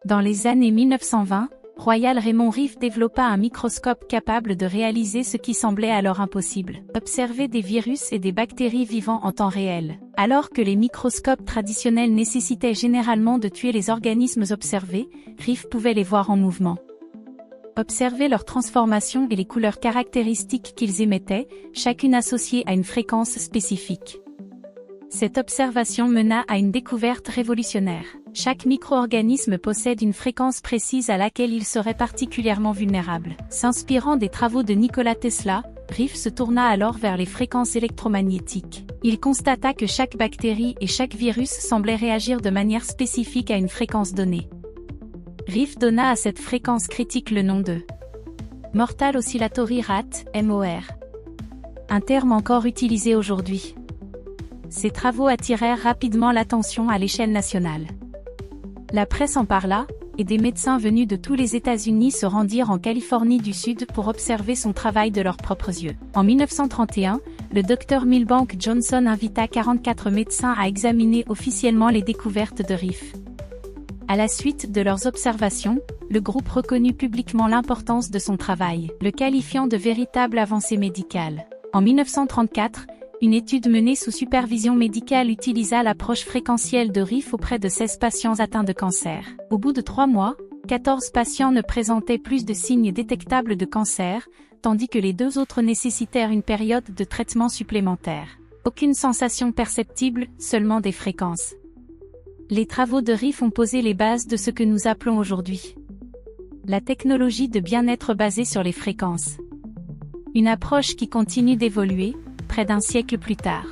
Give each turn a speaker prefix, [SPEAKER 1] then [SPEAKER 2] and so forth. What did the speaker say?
[SPEAKER 1] Dans les années 1920, Royal Raymond Rife développa un microscope capable de réaliser ce qui semblait alors impossible, observer des virus et des bactéries vivant en temps réel. Alors que les microscopes traditionnels nécessitaient généralement de tuer les organismes observés, Rife pouvait les voir en mouvement. Observer leur transformation et les couleurs caractéristiques qu'ils émettaient, chacune associée à une fréquence spécifique. Cette observation mena à une découverte révolutionnaire. Chaque micro-organisme possède une fréquence précise à laquelle il serait particulièrement vulnérable. S'inspirant des travaux de Nikola Tesla, Rife se tourna alors vers les fréquences électromagnétiques. Il constata que chaque bactérie et chaque virus semblaient réagir de manière spécifique à une fréquence donnée. Rife donna à cette fréquence critique le nom de Mortal Oscillatory Rate, MOR. Un terme encore utilisé aujourd'hui. Ces travaux attirèrent rapidement l'attention à l'échelle nationale. La presse en parla, et des médecins venus de tous les États-Unis se rendirent en Californie du Sud pour observer son travail de leurs propres yeux. En 1931, le Dr Milbank Johnson invita 44 médecins à examiner officiellement les découvertes de Rife. À la suite de leurs observations, le groupe reconnut publiquement l'importance de son travail, le qualifiant de véritable avancée médicale. En 1934, une étude menée sous supervision médicale utilisa l'approche fréquentielle de Rife auprès de 16 patients atteints de cancer. Au bout de 3 mois, 14 patients ne présentaient plus de signes détectables de cancer, tandis que les 2 autres nécessitèrent une période de traitement supplémentaire. Aucune sensation perceptible, seulement des fréquences. Les travaux de Rife ont posé les bases de ce que nous appelons aujourd'hui la technologie de bien-être basée sur les fréquences. Une approche qui continue d'évoluer, près d'un siècle plus tard.